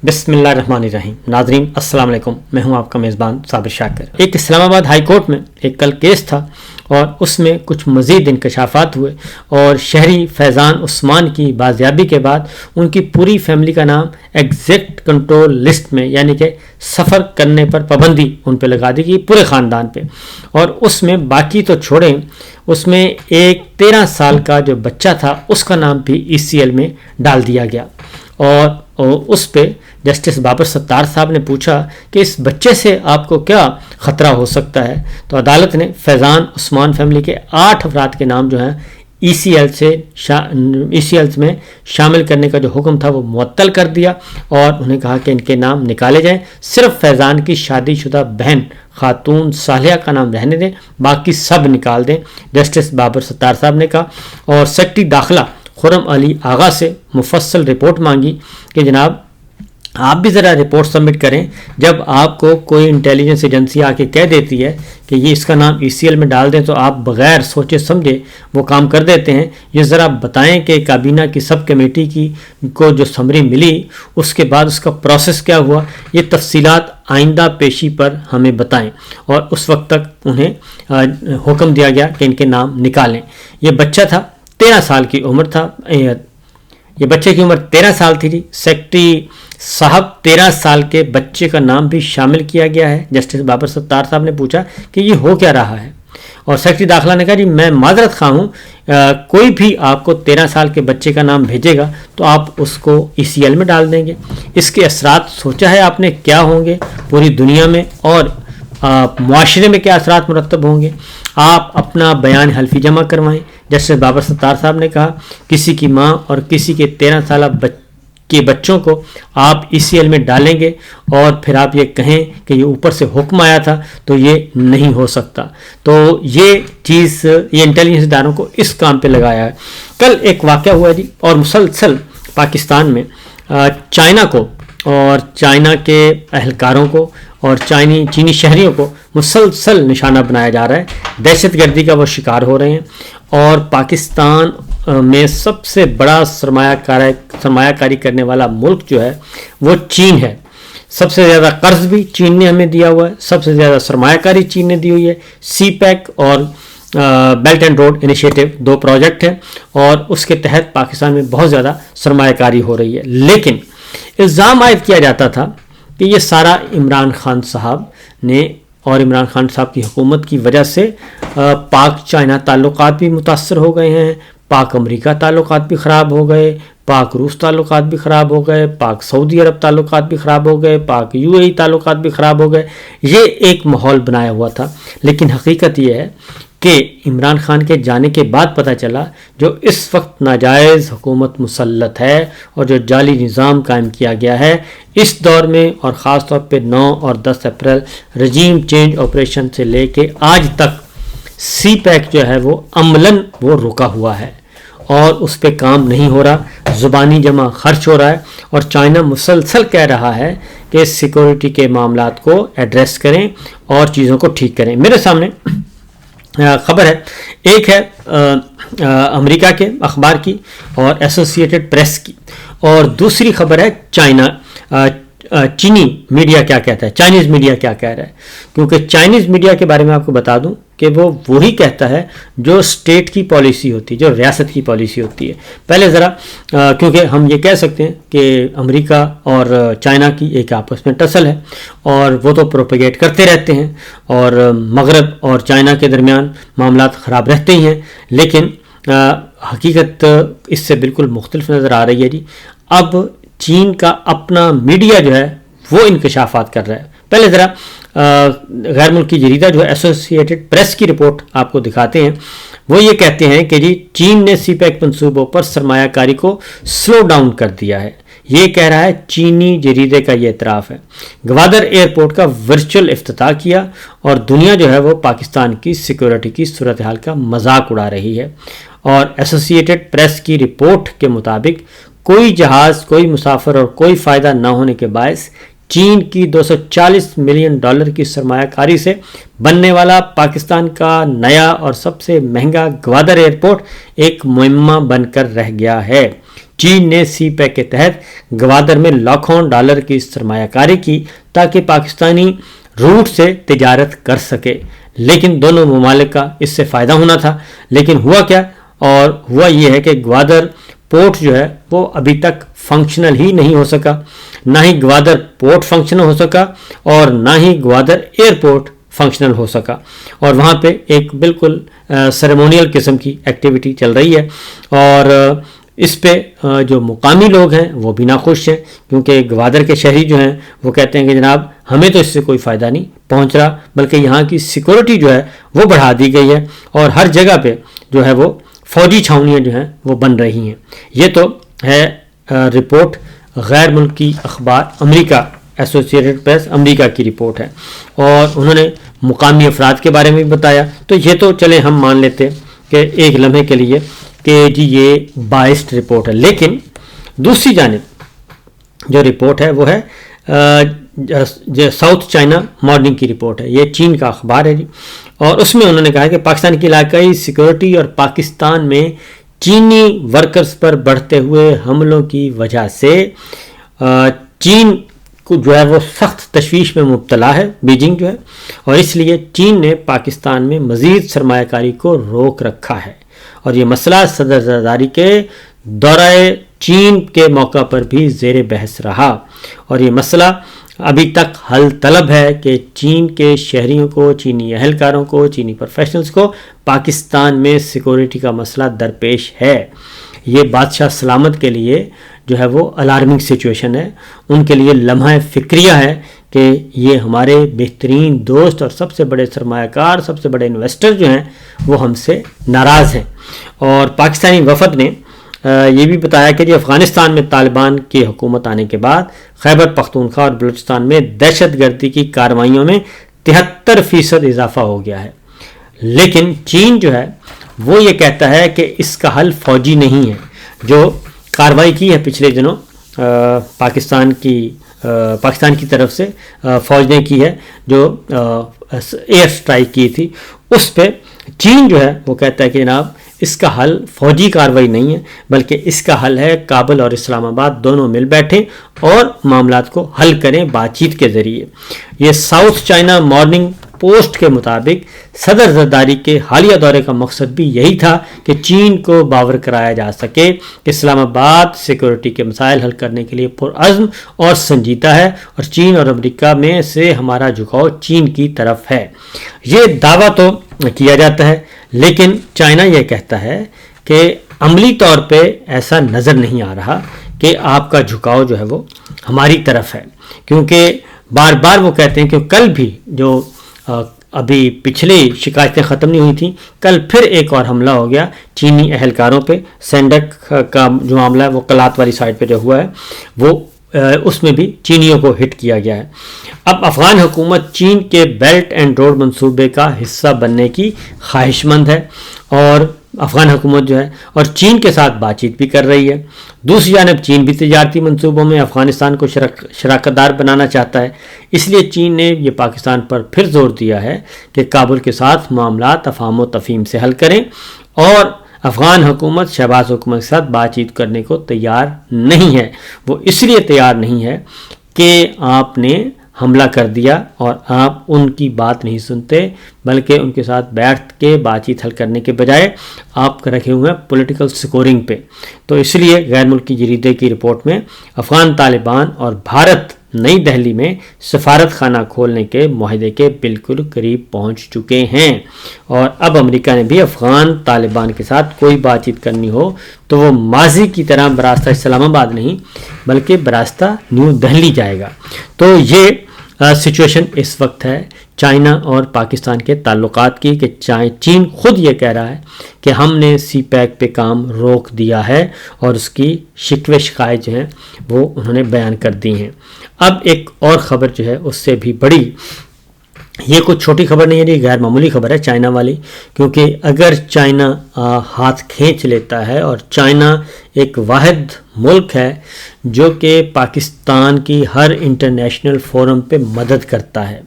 بسم اللہ الرحمن الرحیم۔ ناظرین السلام علیکم، میں ہوں آپ کا میزبان صابر شاکر۔ ایک اسلام آباد ہائی کورٹ میں ایک کل کیس تھا اور اس میں کچھ مزید انکشافات ہوئے اور شہری فیضان عثمان کی بازیابی کے بعد ان کی پوری فیملی کا نام ایگزیکٹ کنٹرول لسٹ میں، یعنی کہ سفر کرنے پر پابندی ان پہ لگا دی گئی، پورے خاندان پہ۔ اور اس میں باقی تو چھوڑیں، اس میں ایک 13 سال کا جو بچہ تھا اس کا نام بھی ECL میں ڈال دیا گیا۔ اور اس پہ جسٹس بابر ستار صاحب نے پوچھا کہ اس بچے سے آپ کو کیا خطرہ ہو سکتا ہے، تو عدالت نے فیضان عثمان فیملی کے 8 افراد کے نام جو ہیں ECL میں شامل کرنے کا جو حکم تھا وہ معطل کر دیا اور انہیں کہا کہ ان کے نام نکالے جائیں، صرف فیضان کی شادی شدہ بہن خاتون صالحہ کا نام رہنے دیں، باقی سب نکال دیں، جسٹس بابر ستار صاحب نے کہا۔ اور سیکرٹری داخلہ خرم علی آغا سے مفصل رپورٹ مانگی کہ جناب آپ بھی ذرا رپورٹ سبمٹ کریں، جب آپ کو کوئی انٹیلیجنس ایجنسی آ کے کہہ دیتی ہے کہ یہ اس کا نام ECL میں ڈال دیں تو آپ بغیر سوچے سمجھے وہ کام کر دیتے ہیں۔ یہ ذرا بتائیں کہ کابینہ کی سب کمیٹی کی کو جو سمری ملی اس کے بعد اس کا پروسیس کیا ہوا، یہ تفصیلات آئندہ پیشی پر ہمیں بتائیں۔ اور اس وقت تک انہیں حکم دیا گیا کہ ان کے نام نکالیں۔ یہ بچہ تھا 13 سال کی عمر تھا، یہ بچے کی عمر 13 سال تھی۔ سیکرٹری صاحب 13 سال کے بچے کا نام بھی شامل کیا گیا ہے۔ جسٹس بابر ستار صاحب نے پوچھا کہ یہ ہو کیا رہا ہے، اور سیکرٹری داخلہ نے کہا جی میں معذرت خواہ ہوں، کوئی بھی آپ کو 13 سال کے بچے کا نام بھیجے گا تو آپ اس کو ECL میں ڈال دیں گے۔ اس کے اثرات سوچا ہے آپ نے کیا ہوں گے پوری دنیا میں اور معاشرے میں، کیا اثرات مرتب ہوں گے؟ آپ اپنا بیان حلفی جمع کروائیں۔ جسٹس بابر ستار صاحب نے کہا کسی کی ماں اور کسی کے 13 سالہ کے بچوں کو آپ ECL میں ڈالیں گے اور پھر آپ یہ کہیں کہ یہ اوپر سے حکم آیا تھا تو یہ نہیں ہو سکتا۔ تو یہ چیز یہ انٹیلیجنس اداروں کو اس کام پہ لگایا ہے۔ کل ایک واقعہ ہوا جی، اور مسلسل پاکستان میں چائنا کو اور چائنا کے اہلکاروں کو اور چینی شہریوں کو مسلسل نشانہ بنایا جا رہا ہے، دہشت گردی کا وہ شکار ہو رہے ہیں۔ اور پاکستان میں سب سے بڑا سرمایہ کاری کرنے والا ملک جو ہے وہ چین ہے۔ سب سے زیادہ قرض بھی چین نے ہمیں دیا ہوا ہے، سب سے زیادہ سرمایہ کاری چین نے دی ہوئی ہے۔ CPEC اور belt and road initiative 2 project ہیں اور اس کے تحت پاکستان میں بہت زیادہ سرمایہ کاری ہو رہی ہے۔ لیکن الزام عائد کیا جاتا تھا کہ یہ سارا عمران خان صاحب نے اور عمران خان صاحب کی حکومت کی وجہ سے پاک چائنا تعلقات بھی متاثر ہو گئے ہیں، پاک امریکہ تعلقات بھی خراب ہو گئے، پاک روس تعلقات بھی خراب ہو گئے، پاک سعودی عرب تعلقات بھی خراب ہو گئے، پاک UAE تعلقات بھی خراب ہو گئے۔ یہ ایک ماحول بنایا ہوا تھا، لیکن حقیقت یہ ہے کہ عمران خان کے جانے کے بعد پتہ چلا جو اس وقت ناجائز حکومت مسلط ہے اور جو جعلی نظام قائم کیا گیا ہے اس دور میں، اور خاص طور پہ 9 اور 10 اپریل رجیم چینج آپریشن سے لے کے آج تک CPEC جو ہے وہ عملاً وہ رکا ہوا ہے اور اس پہ کام نہیں ہو رہا، زبانی جمع خرچ ہو رہا ہے، اور چائنا مسلسل کہہ رہا ہے کہ سیکورٹی کے معاملات کو ایڈریس کریں اور چیزوں کو ٹھیک کریں۔ میرے سامنے خبر ہے، ایک ہے امریکہ کے اخبار کی اور ایسوسیٹڈ پریس کی، اور دوسری خبر ہے چینی میڈیا کیا کہتا ہے، چائنیز میڈیا کیا کہہ رہا ہے۔ کیونکہ چائنیز میڈیا کے بارے میں آپ کو بتا دوں کہ وہ وہی کہتا ہے جو اسٹیٹ کی پالیسی ہوتی ہے، جو ریاست کی پالیسی ہوتی ہے۔ پہلے ذرا کیونکہ ہم یہ کہہ سکتے ہیں کہ امریکہ اور چائنا کی ایک آپس میں ٹسل ہے اور وہ تو پروپیگیٹ کرتے رہتے ہیں اور مغرب اور چائنا کے درمیان معاملات خراب رہتے ہی ہیں، لیکن حقیقت اس سے بالکل مختلف نظر آ رہی ہے جی۔ اب چین کا اپنا میڈیا جو ہے وہ انکشافات کر رہا ہے۔ پہلے ذرا غیر ملکی جریدہ جو ہے ایسوسیٹڈ پریس کی رپورٹ آپ کو دکھاتے ہیں۔ وہ یہ کہتے ہیں کہ جی چین نے CPEC منصوبوں پر سرمایہ کاری کو سلو ڈاؤن کر دیا ہے، یہ کہہ رہا ہے چینی جریدے کا یہ اعتراف ہے۔ گوادر ایئرپورٹ کا ورچوئل افتتاح کیا اور دنیا جو ہے وہ پاکستان کی سیکورٹی کی صورتحال کا مذاق اڑا رہی ہے۔ اور ایسوسیٹڈ پریس کی رپورٹ کے مطابق کوئی جہاز، کوئی مسافر اور کوئی فائدہ نہ ہونے کے باعث چین کی $240 ملین کی سرمایہ کاری سے بننے والا پاکستان کا نیا اور سب سے مہنگا گوادر ایئرپورٹ ایک معمہ بن کر رہ گیا ہے۔ چین نے سی پیک کے تحت گوادر میں لاکھوں ڈالر کی سرمایہ کاری کی تاکہ پاکستانی روٹ سے تجارت کر سکے، لیکن دونوں ممالک کا اس سے فائدہ ہونا تھا۔ لیکن ہوا کیا؟ اور ہوا یہ ہے کہ گوادر پورٹ جو ہے وہ ابھی تک فنکشنل ہی نہیں ہو سکا، نہ ہی گوادر پورٹ فنکشنل ہو سکا اور نہ ہی گوادر ایئرپورٹ فنکشنل ہو سکا، اور وہاں پہ ایک بالکل سیریمونیل قسم کی ایکٹیویٹی چل رہی ہے، اور اس پہ جو مقامی لوگ ہیں وہ بھی ناخوش ہیں، کیونکہ گوادر کے شہری جو ہیں وہ کہتے ہیں کہ جناب ہمیں تو اس سے کوئی فائدہ نہیں پہنچ رہا، بلکہ یہاں کی سیکورٹی جو ہے وہ بڑھا دی گئی ہے اور ہر جگہ پہ جو ہے وہ فوجی چھاؤنیاں جو ہیں وہ بن رہی ہیں۔ یہ تو ہے رپورٹ غیر ملکی اخبار امریکہ، ایسوسیٹڈ پریس امریکہ کی رپورٹ ہے، اور انہوں نے مقامی افراد کے بارے میں بھی بتایا۔ تو یہ تو چلیں ہم مان لیتے کہ ایک لمحے کے لیے کہ جی یہ بائسڈ رپورٹ ہے، لیکن دوسری جانب جو رپورٹ ہے وہ ہے ساؤتھ چائنا مارننگ کی رپورٹ ہے، یہ چین کا اخبار ہے جی، اور اس میں انہوں نے کہا کہ پاکستان کی علاقائی سیکورٹی اور پاکستان میں چینی ورکرز پر بڑھتے ہوئے حملوں کی وجہ سے چین کو جو ہے وہ سخت تشویش میں مبتلا ہے، بیجنگ جو ہے، اور اس لیے چین نے پاکستان میں مزید سرمایہ کاری کو روک رکھا ہے، اور یہ مسئلہ صدر زرداری کے دورہ چین کے موقع پر بھی زیر بحث رہا، اور یہ مسئلہ ابھی تک حل طلب ہے کہ چین کے شہریوں کو، چینی اہلکاروں کو، چینی پروفیشنلز کو پاکستان میں سیکورٹی کا مسئلہ درپیش ہے۔ یہ بادشاہ سلامت کے لیے جو ہے وہ الارمنگ سچویشن ہے، ان کے لیے لمحہ فکریہ ہے کہ یہ ہمارے بہترین دوست اور سب سے بڑے سرمایہ کار، سب سے بڑے انویسٹر جو ہیں وہ ہم سے ناراض ہیں۔ اور پاکستانی وفد نے یہ بھی بتایا کہ جی افغانستان میں طالبان کی حکومت آنے کے بعد خیبر پختونخوا اور بلوچستان میں دہشت گردی کی کارروائیوں میں 73% اضافہ ہو گیا ہے، لیکن چین جو ہے وہ یہ کہتا ہے کہ اس کا حل فوجی نہیں ہے۔ جو کارروائی کی ہے پچھلے دنوں پاکستان کی طرف سے فوج نے کی ہے، جو ایئر سٹرائک کی تھی، اس پہ چین جو ہے وہ کہتا ہے کہ جناب اس کا حل فوجی کارروائی نہیں ہے، بلکہ اس کا حل ہے کابل اور اسلام آباد دونوں مل بیٹھیں اور معاملات کو حل کریں بات چیت کے ذریعے۔ یہ ساؤتھ چائنا مارننگ پوسٹ کے مطابق صدر زرداری کے حالیہ دورے کا مقصد بھی یہی تھا کہ چین کو باور کرایا جا سکے کہ اسلام آباد سیکورٹی کے مسائل حل کرنے کے لیے پرعزم اور سنجیدہ ہے، اور چین اور امریکہ میں سے ہمارا جھکاؤ چین کی طرف ہے۔ یہ دعویٰ تو کیا جاتا ہے، لیکن چائنا یہ کہتا ہے کہ عملی طور پہ ایسا نظر نہیں آ رہا کہ آپ کا جھکاؤ جو ہے وہ ہماری طرف ہے، کیونکہ بار بار وہ کہتے ہیں کہ کل بھی جو ابھی پچھلی شکایتیں ختم نہیں ہوئی تھیں، کل پھر ایک اور حملہ ہو گیا چینی اہلکاروں پہ۔ سینڈک کا جو معاملہ ہے وہ کلات والی سائڈ پہ جو ہوا ہے وہ اس میں بھی چینیوں کو ہٹ کیا گیا ہے۔ اب افغان حکومت چین کے بیلٹ اینڈ روڈ منصوبے کا حصہ بننے کی خواہش مند ہے، اور افغان حکومت جو ہے اور چین کے ساتھ بات چیت بھی کر رہی ہے۔ دوسری جانب چین بھی تجارتی منصوبوں میں افغانستان کو شراکت دار بنانا چاہتا ہے، اس لیے چین نے یہ پاکستان پر پھر زور دیا ہے کہ کابل کے ساتھ معاملات افہام و تفہیم سے حل کریں، اور افغان حکومت شہباز حکومت کے ساتھ بات چیت کرنے کو تیار نہیں ہے۔ وہ اس لیے تیار نہیں ہے کہ آپ نے حملہ کر دیا اور آپ ان کی بات نہیں سنتے، بلکہ ان کے ساتھ بیٹھ کے بات چیت حل کرنے کے بجائے آپ رکھے ہوئے ہیں پولیٹیکل سکورنگ پہ۔ تو اس لیے غیر ملکی جریدے کی رپورٹ میں افغان طالبان اور بھارت نئی دہلی میں سفارت خانہ کھولنے کے معاہدے کے بالکل قریب پہنچ چکے ہیں، اور اب امریکہ نے بھی افغان طالبان کے ساتھ کوئی بات چیت کرنی ہو تو وہ ماضی کی طرح براستہ اسلام آباد نہیں بلکہ براستہ نیو دہلی جائے گا۔ تو یہ سچویشن اس وقت ہے چائنا اور پاکستان کے تعلقات کی، کہ چین خود یہ کہہ رہا ہے کہ ہم نے سی پیک پہ کام روک دیا ہے، اور اس کی شکوے شکایت جو ہیں وہ انہوں نے بیان کر دی ہیں۔ اب ایک اور خبر جو ہے اس سے بھی بڑی، یہ کچھ چھوٹی خبر نہیں ہے، یہ غیر معمولی خبر ہے چائنا والی، کیونکہ اگر چائنا ہاتھ کھینچ لیتا ہے، اور چائنا ایک واحد ملک ہے جو کہ پاکستان کی ہر انٹرنیشنل فورم پہ مدد کرتا ہے،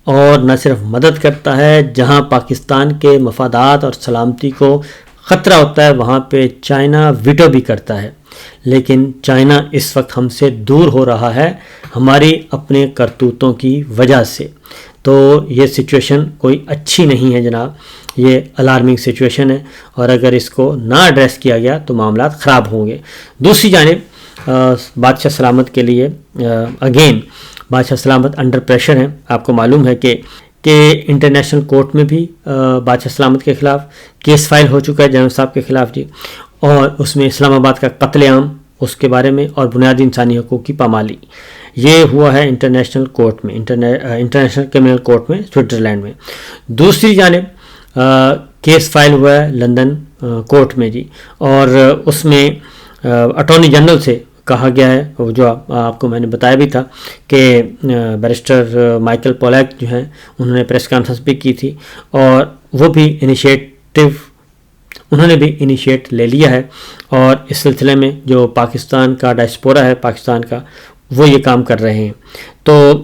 اور نہ صرف مدد کرتا ہے، جہاں پاکستان کے مفادات اور سلامتی کو خطرہ ہوتا ہے وہاں پہ چائنا ویٹو بھی کرتا ہے، لیکن چائنا اس وقت ہم سے دور ہو رہا ہے ہماری اپنے کرتوتوں کی وجہ سے۔ تو یہ سچویشن کوئی اچھی نہیں ہے جناب، یہ الارمنگ سچویشن ہے، اور اگر اس کو نہ ایڈریس کیا گیا تو معاملات خراب ہوں گے۔ دوسری جانب بادشاہ سلامت کے لیے اگین بادشاہ سلامت انڈر پریشر ہیں۔ آپ کو معلوم ہے کہ انٹرنیشنل کورٹ میں بھی بادشاہ سلامت کے خلاف کیس فائل ہو چکا ہے جنرل صاحب کے خلاف جی، اور اس میں اسلام آباد کا قتل عام اس کے بارے میں اور بنیادی انسانی حقوق کی پامالی یہ ہوا ہے انٹرنیشنل کورٹ میں، انٹرنیشنل کرمنل کورٹ میں سوئٹزرلینڈ میں۔ دوسری جانب کیس فائل ہوا ہے لندن کورٹ میں جی، اور اس میں اٹارنی جنرل سے کہا گیا ہے، جو آپ کو میں نے بتایا بھی تھا کہ بیرسٹر مائیکل پولیک جو ہیں انہوں نے پریس کانفرنس بھی کی تھی، اور وہ بھی انہوں نے بھی انیشیٹ لے لیا ہے، اور اس سلسلے میں جو پاکستان کا ڈائسپورا ہے پاکستان کا وہ یہ کام کر رہے ہیں۔ تو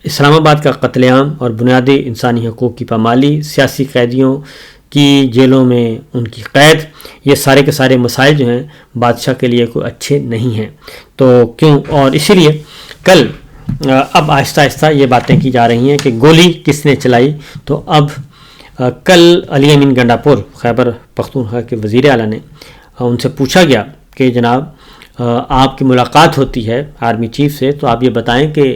اسلام آباد کا قتل عام اور بنیادی انسانی حقوق کی پامالی، سیاسی قیدیوں کی جیلوں میں ان کی قید، یہ سارے کے سارے مسائل جو ہیں بادشاہ کے لیے کوئی اچھے نہیں ہیں۔ تو کیوں، اور اسی لیے کل اب آہستہ آہستہ یہ باتیں کی جا رہی ہیں کہ گولی کس نے چلائی۔ تو اب کل علی امین گنڈاپور خیبر پختونخوا کے وزیر اعلیٰ نے ان سے پوچھا گیا کہ جناب آپ کی ملاقات ہوتی ہے آرمی چیف سے تو آپ یہ بتائیں کہ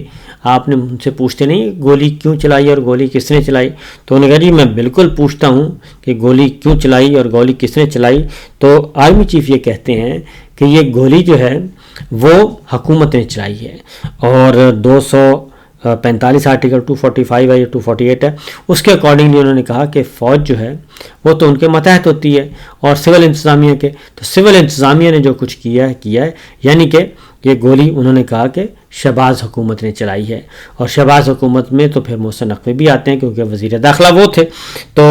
آپ نے ان سے پوچھتے نہیں گولی کیوں چلائی اور گولی کس نے چلائی؟ تو انہوں نے کہا جی میں بالکل پوچھتا ہوں کہ گولی کیوں چلائی اور گولی کس نے چلائی۔ تو آرمی چیف یہ کہتے ہیں کہ یہ گولی جو ہے وہ حکومت نے چلائی ہے، اور 245 آرٹیکل 245 ہے یا 248 ہے، اس کے اکارڈنگلی انہوں نے کہا کہ فوج جو ہے وہ تو ان کے ماتحت ہوتی ہے اور سول انتظامیہ کے، تو سول انتظامیہ نے جو کچھ کیا ہے یعنی کہ یہ گولی انہوں نے کہا کہ شہباز حکومت نے چلائی ہے، اور شہباز حکومت میں تو پھر محسن نقوی بھی آتے ہیں کیونکہ وزیر داخلہ وہ تھے۔ تو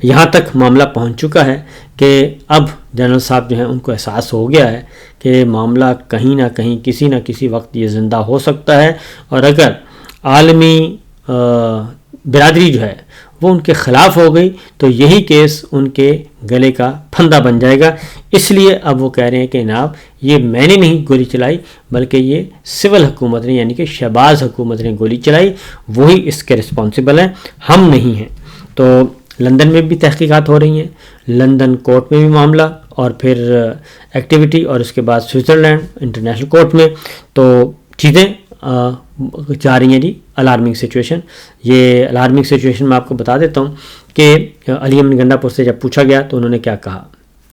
یہاں تک معاملہ پہنچ چکا ہے کہ اب جنرل صاحب جو ہیں ان کو احساس ہو گیا ہے کہ معاملہ کہیں نہ کہیں کسی نہ کسی وقت یہ زندہ ہو سکتا ہے، اور اگر عالمی برادری جو ہے وہ ان کے خلاف ہو گئی تو یہی کیس ان کے گلے کا پھندا بن جائے گا۔ اس لیے اب وہ کہہ رہے ہیں کہ جناب یہ میں نے نہیں گولی چلائی بلکہ یہ سول حکومت نے یعنی کہ شہباز حکومت نے گولی چلائی، وہی اس کے رسپانسبل ہیں، ہم نہیں ہیں۔ تو لندن میں بھی تحقیقات ہو رہی ہیں، لندن کورٹ میں بھی معاملہ، اور پھر ایکٹیویٹی، اور اس کے بعد سوئٹزرلینڈ انٹرنیشنل کورٹ میں، تو چیزیں جا رہی ہیں جی۔ الارمنگ سچویشن، یہ الارمنگ سچویشن میں آپ کو بتا دیتا ہوں کہ علی امین گنڈاپور سے جب پوچھا گیا تو انہوں نے کیا کہا۔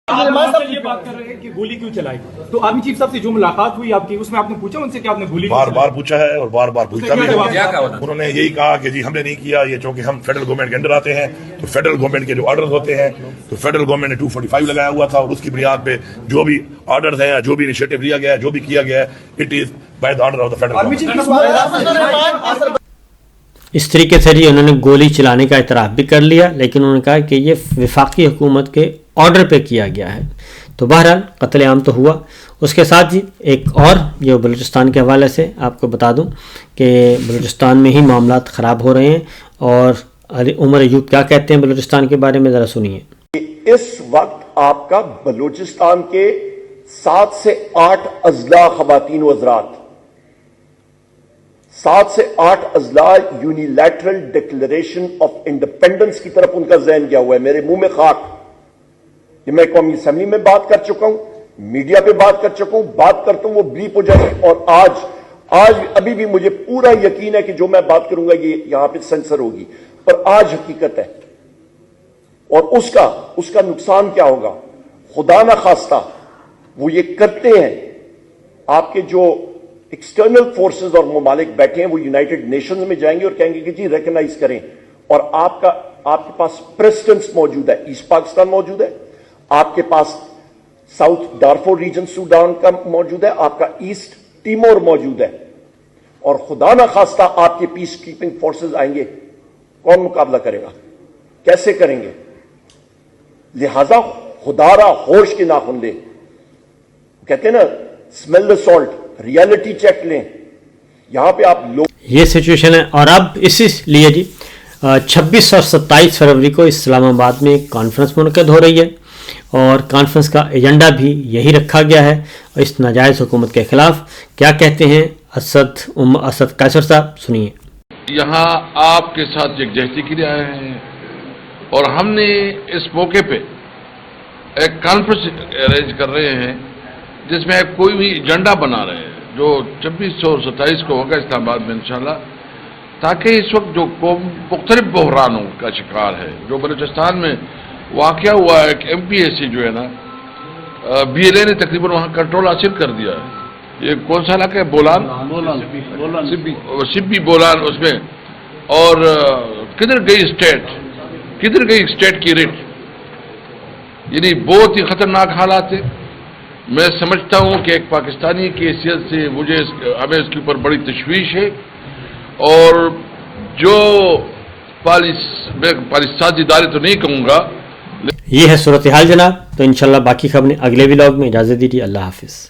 یہ بات کر رہے ہیں کہ گولی کیوں چلائی، تو آرمی چیف صاحب سے جو ملاقات ہوئی آپ کی اس میں آپ نے پوچھا ان سے کہ آپ نے گولی بار بار پوچھا ہے اور بار بار پوچھتا بھی ہے۔ انہوں نے یہی کہا کہ جی ہم نے نہیں کیا، یہ چونکہ ہم فیڈرل گورنمنٹ کے انڈر آتے ہیں تو فیڈرل گورنمنٹ کے جو آرڈرز ہوتے ہیں تو فیڈرل گورنمنٹ نے 245 لگایا ہوا تھا، اور اس کی بنیاد پہ جو بھی آرڈرز ہیں، جو بھی انیشیٹو لیا گیا ہے، جو بھی کیا گیا ہے، it is by the order of the federal government. اس طریقے سے جی انہوں نے گولی چلانے کا اعتراف بھی کر لیا، لیکن انہوں نے کہا کہ یہ وفاقی حکومت کے آرڈر پہ کیا گیا ہے۔ تو بہرحال قتل عام تو ہوا۔ اس کے ساتھ جی ایک اور جو بلوچستان کے حوالے سے آپ کو بتا دوں کہ بلوچستان میں ہی معاملات خراب ہو رہے ہیں، اور عمر ایوب کیا کہتے ہیں بلوچستان کے بارے میں ذرا سنیے۔ اس وقت آپ کا بلوچستان کے 7 سے 8 اضلاع خواتین و حضرات، 7 سے 8 اضلاع یونیلیٹرل ڈکلریشن آف انڈیپینڈنس کی طرف ان کا ذہن گیا ہوا ہے۔ میرے منہ میں خاک، یہ میں قومی اسمبلی میں بات کر چکا ہوں، میڈیا پہ بات کر چکا ہوں، بات کرتا ہوں وہ بلیپ ہو جائے، اور آج ابھی بھی مجھے پورا یقین ہے کہ جو میں بات کروں گا یہ یہاں پہ سینسر ہوگی، پر آج حقیقت ہے، اور اس کا نقصان کیا ہوگا خدا نہ خواستہ وہ یہ کرتے ہیں۔ آپ کے جو ایکسٹرنل فورسز اور ممالک بیٹھے ہیں وہ یونائٹڈ نیشنز میں جائیں گے اور کہیں گے کہ جی ریکگنائز کریں، اور آپ کے پاس پریسیڈنٹس موجود ہے، ایسٹ پاکستان موجود ہے، آپ کے پاس ساؤتھ ڈارفور ریجن سوڈان کا موجود ہے، آپ کا ایسٹ ٹیمور موجود ہے، اور خدا نہ خواستہ آپ کے پیس کیپنگ فورسز آئیں گے، کون مقابلہ کرے گا؟ کیسے کریں گے؟ لہذا خدا را ہوش کے ناخن لیں، کہتے ہیں نا اسمیل دا سالٹ، ریالٹی چیک لیں۔ یہاں پہ آپ لوگ یہ سچویشن ہے، اور اب اسی لیے جی 26 اور 27 فروری کو اسلام آباد میں ایک کانفرنس منعقد ہو رہی ہے، اور کانفرنس کا ایجنڈا بھی یہی رکھا گیا ہے اور اس ناجائز حکومت کے خلاف کیا کہتے ہیں اسد قیصر صاحب، سنیے۔ یہاں آپ کے ساتھ یکجہتی کے لیے آئے ہیں اور ہم نے اس موقع پہ ایک کانفرنس ارینج کر رہے ہیں جس میں کوئی بھی ایجنڈا بنا رہے ہیں جو 26 اور 27 کو ہوگا اسلام آباد میں انشاءاللہ، تاکہ اس وقت جو قوم مختلف بحرانوں کا شکار ہے، جو بلوچستان میں واقعہ ہوا ہے، ایک ایم پی ایس سی جو ہے نا بی ایل اے نے تقریباً وہاں کنٹرول حاصل کر دیا ہے۔ یہ کون سا علاقہ ہے؟ بولان سبی بولان، اس میں اور کدھر گئی اسٹیٹ کی ریٹ، یعنی بہت ہی خطرناک حالات ہیں۔ میں سمجھتا ہوں کہ ایک پاکستانی کی حیثیت سے ہمیں اس کے اوپر بڑی تشویش ہے، اور جو پالیسازی ادارے تو نہیں کہوں گا۔ یہ ہے صورتحال جناب، تو انشاءاللہ باقی خبریں اگلے ولاگ میں۔ اجازت دیجیے، اللہ حافظ۔